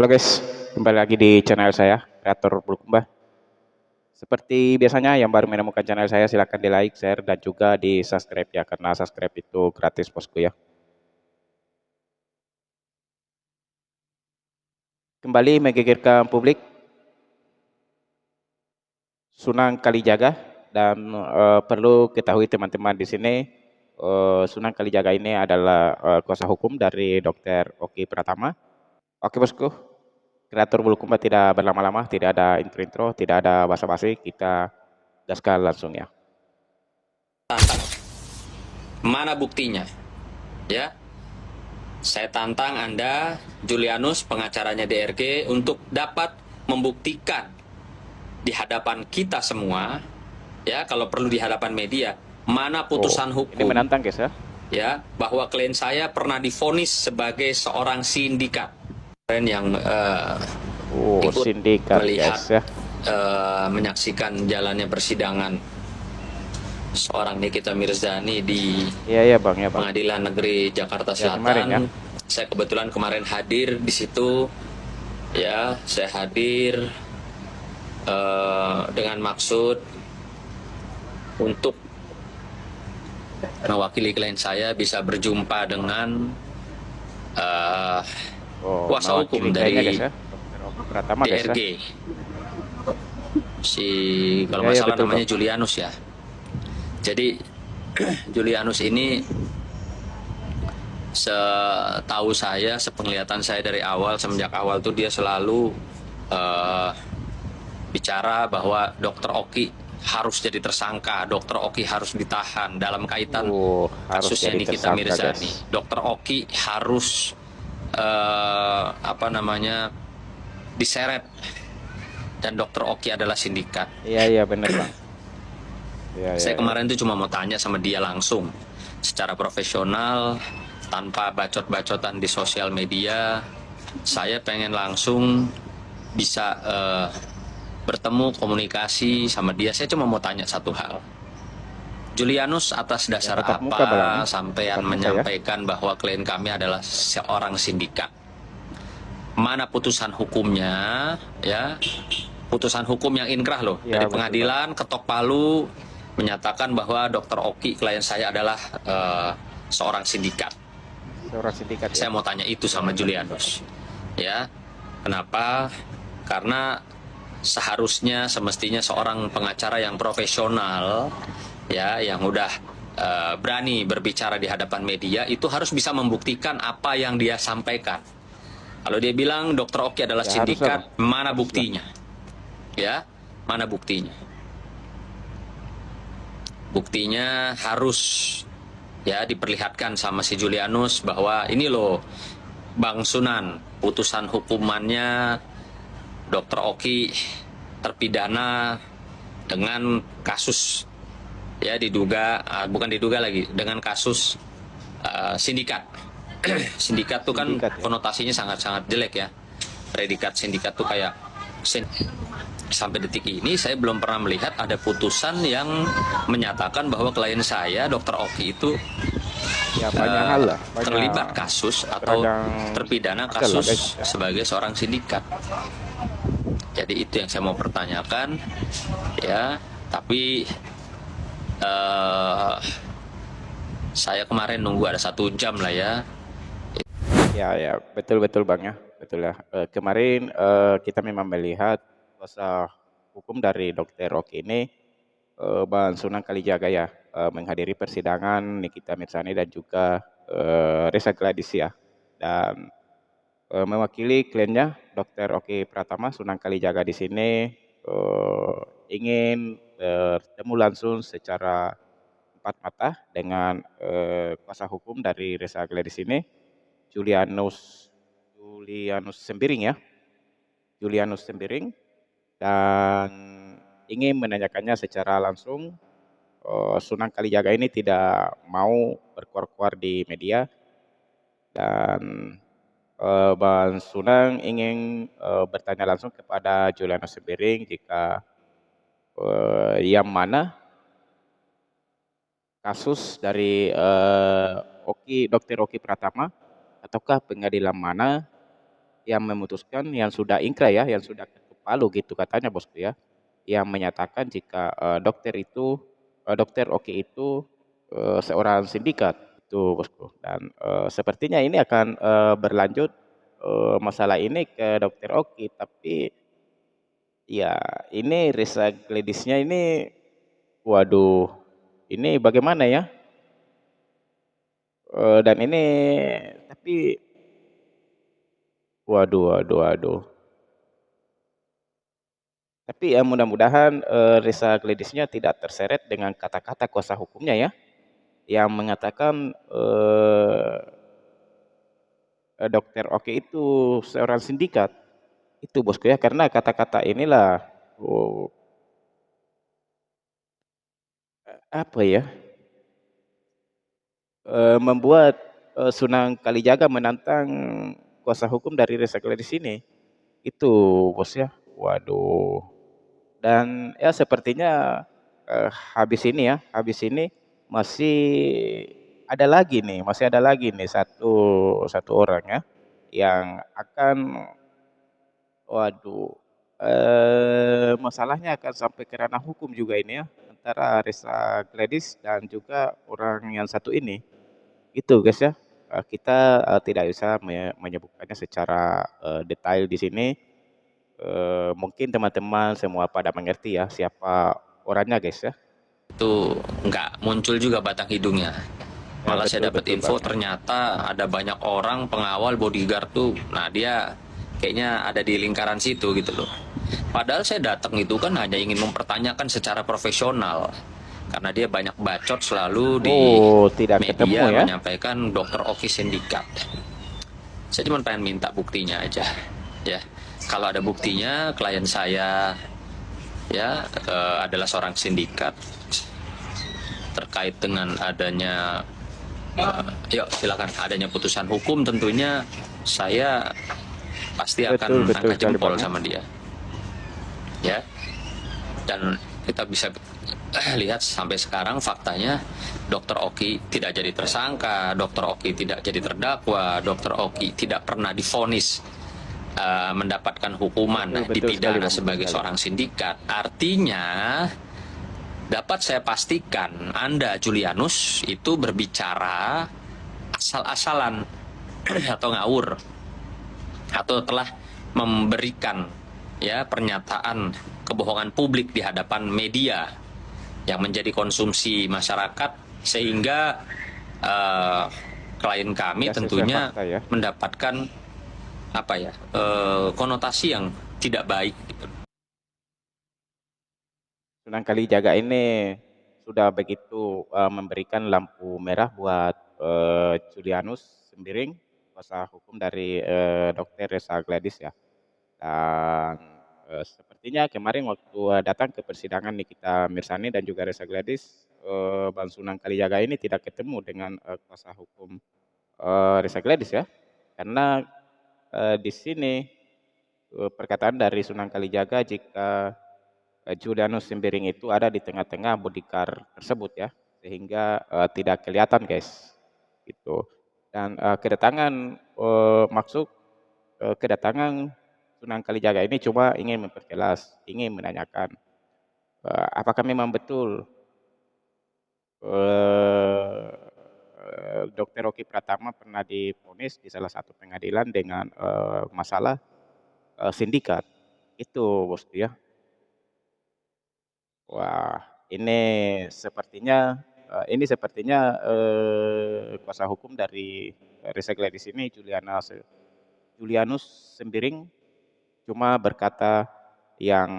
Halo guys, kembali lagi di channel saya, Kreator Bulukumba. Seperti biasanya yang baru menemukan channel saya silahkan di like, share, dan juga di subscribe ya, karena subscribe itu gratis bosku ya. Kembali menggegerkan publik, Sunan Kalijaga, dan perlu ketahui teman-teman di sini, Sunan Kalijaga ini adalah kuasa hukum dari Dr. Oki Pratama. Oke bosku, Kreator Bulukumba tidak berlama-lama, tidak ada intro-intro, tidak ada basa-basi, kita gaskan langsung ya. Tantang. Mana buktinya? Ya, saya tantang Anda, Julianus, pengacaranya DRG, untuk dapat membuktikan di hadapan kita semua, ya, kalau perlu di hadapan media, mana putusan Ini hukum, menantang guys ya. ya, bahwa klien saya pernah divonis sebagai seorang sindikat. Yang ikut Sindikat melihat, guys ya. menyaksikan jalannya persidangan seorang Nikita Mirzani di Iya bang ya bang. Pengadilan Negeri Jakarta Ya, Selatan. kemarin ya. Saya kebetulan kemarin hadir di situ. Ya, saya hadir dengan maksud untuk mewakili klien saya bisa berjumpa dengan kuasa hukum kliennya dari guys ya. Dr. Oki Pratama guys ya. DRG. Si kalau Ya, nggak ya, salah betul, namanya Bang. Julianus ya. Jadi Julianus ini, setahu saya, sepenglihatan saya dari awal, semenjak awal tuh dia selalu bicara bahwa Dr. Oki harus jadi tersangka, Dr. Oki harus ditahan dalam kaitan Harus kasusnya jadi Nikita tersangka, Mirzani. guys. Dr. Oki harus diseret, dan Dr. Oki adalah sindikat. Iya benar bang. Saya kemarin tuh cuma mau tanya sama dia langsung, secara profesional, tanpa bacot-bacotan di sosial media. Saya pengen langsung bisa bertemu, komunikasi sama dia. Saya cuma mau tanya satu hal. Julianus, atas dasar apa sampean menyampaikan bahwa klien kami adalah seorang sindikat? Mana putusan hukumnya, ya? Putusan hukum yang inkrah loh, dari pengadilan ketok palu menyatakan bahwa Dr. Oki, klien saya, adalah seorang sindikat. Seorang sindikat. Saya mau tanya itu sama Julianus. Ya, kenapa? Karena seharusnya, semestinya seorang pengacara yang profesional, ya, yang udah berani berbicara di hadapan media, itu harus bisa membuktikan apa yang dia sampaikan. Kalau dia bilang Dr. Oki adalah sindikat, mana buktinya? Ya, mana buktinya? Buktinya harus, ya, diperlihatkan sama si Julianus bahwa ini loh Bang Sunan, putusan hukumannya Dr. Oki terpidana dengan kasus, ya, diduga, bukan diduga lagi, dengan kasus sindikat. Sindikat tuh kan konotasinya sangat-sangat jelek ya. Predikat sindikat tuh kayak sampai detik ini saya belum pernah melihat ada putusan yang menyatakan bahwa klien saya, Dr. Oki, itu banyak hal lah, terlibat kasus atau terpidana kasus sebagai seorang sindikat. Jadi itu yang saya mau pertanyakan, ya. Tapi saya kemarin nunggu ada 1 jam lah ya. Ya betul bang ya, betul ya. Kemarin kita memang melihat kuasa hukum dari Dr. Oki ini, Bang Sunan Kalijaga ya, menghadiri persidangan Nikita Mirzani dan juga Reza Gladys ya, dan mewakili kliennya Dr. Oki Pratama. Sunan Kalijaga di sini ingin bertemu langsung secara empat mata dengan kuasa hukum dari Reza Gladys ini, Julianus Sembiring ya, Julianus Sembiring, dan ingin menanyakannya secara langsung. Sunan Kalijaga ini tidak mau berkuar-kuar di media, dan Bang Sunan ingin bertanya langsung kepada Julianus Sembiring jika yang mana kasus dari Dr. Oki Pratama, ataukah pengadilan mana yang memutuskan yang sudah ingkrah ya, yang sudah ketuk palu gitu katanya bosku ya, yang menyatakan jika dokter Oki itu seorang sindikat itu bosku. Dan sepertinya ini akan berlanjut masalah ini ke dokter Oki, tapi ya ini Risa Gladysnya ini, waduh, ini bagaimana ya? Dan ini tapi waduh, waduh, waduh. Tapi ya mudah-mudahan Risa Gladysnya tidak terseret dengan kata-kata kuasa hukumnya ya, yang mengatakan dokter Oki itu seorang sindikat. Itu bosku ya, karena kata-kata inilah oh, apa ya, membuat Sunan Kalijaga menantang kuasa hukum dari Risa Gladys ini. Itu bos ya. Waduh. Dan ya sepertinya habis ini ya, habis ini masih masih ada lagi nih satu satu orang ya yang akan, waduh, masalahnya akan sampai ke ranah hukum juga ini ya, antara Risa Gladys dan juga orang yang satu ini. Itu guys ya, kita tidak bisa menyebutkannya secara detail di sini. Mungkin teman-teman semua pada mengerti ya siapa orangnya guys ya. Itu nggak muncul juga batang hidungnya. Ya Malah betul saya dapat betul info Bang ya. ternyata ada banyak orang pengawal bodyguard tuh. Nah dia kayaknya ada di lingkaran situ gitu loh. Padahal saya datang itu kan hanya ingin mempertanyakan secara profesional. Karena dia banyak bacot selalu di Oh, tidak ketemu media ya. menyampaikan Dr. Oki sindikat. Saya cuma pengen minta buktinya aja. Ya, kalau ada buktinya klien saya ya adalah seorang sindikat terkait dengan adanya yuk silakan adanya putusan hukum, tentunya saya pasti Betul akan betul angkat sekali jempol Bang ya. sama dia ya. Dan kita bisa lihat sampai sekarang faktanya Dr. Oki tidak jadi tersangka, Dr. Oki tidak jadi terdakwa, Dr. Oki tidak pernah divonis mendapatkan hukuman Betul betul sekali dipidana Bang, betul sebagai sekali. seorang sindikat. Artinya dapat saya pastikan Anda Julianus itu berbicara asal-asalan atau ngawur, atau telah memberikan ya pernyataan kebohongan publik di hadapan media yang menjadi konsumsi masyarakat, sehingga klien kami Tidak sesuai tentunya fakta ya. mendapatkan apa ya konotasi yang tidak baik gitu. Sunan Kalijaga ini sudah begitu memberikan lampu merah buat Julianus Sembiring, kuasa hukum dari Dokter Resa Gladys ya. Dan sepertinya kemarin waktu datang ke persidangan Nikita Mirsani dan juga Resa Gladys, Bang Sunan Kalijaga ini tidak ketemu dengan kuasa hukum Resa Gladys ya. Karena di sini perkataan dari Sunan Kalijaga jika Julianus Sembiring itu ada di tengah-tengah bodyguard tersebut ya, sehingga tidak kelihatan guys, gitu. Dan kedatangan maksud kedatangan Sunan Kalijaga ini cuma ingin memperjelas, ingin menanyakan apakah memang betul Dokter Rocky Pratama pernah divonis di salah satu pengadilan dengan masalah sindikat. Itu bosku ya. Wah, ini sepertinya kuasa hukum dari Risa Gladys ini Julianus Sembiring cuma berkata yang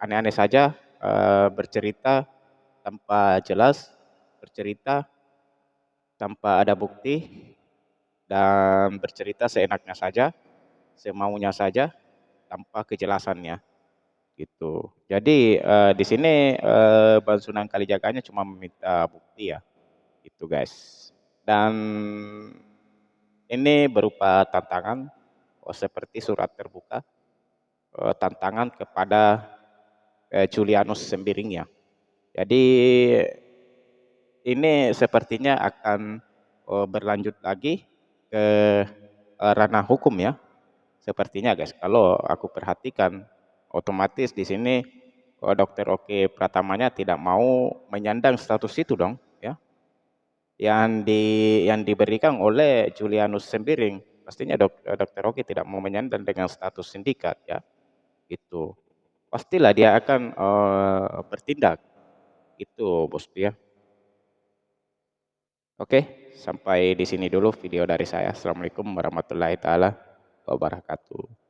aneh-aneh saja, bercerita tanpa jelas, bercerita tanpa ada bukti, dan bercerita seenaknya saja, semaunya saja, tanpa kejelasannya. Gitu. Jadi di sini Bang Sunan Kalijaganya cuma meminta bukti ya, itu guys. Dan ini berupa tantangan seperti surat terbuka, tantangan kepada Julianus Sembiring ya. Jadi ini sepertinya akan berlanjut lagi ke ranah hukum ya. Sepertinya guys, kalau aku perhatikan otomatis di sini Dokter Oki Pratamanya tidak mau menyandang status itu dong, ya. Yang diberikan oleh Julianus Sembiring, pastinya Dokter Oki tidak mau menyandang dengan status sindikat ya, itu. Pastilah dia akan bertindak, itu Bosku ya. Oke, sampai di sini dulu video dari saya. Assalamualaikum warahmatullahi taala wabarakatuh.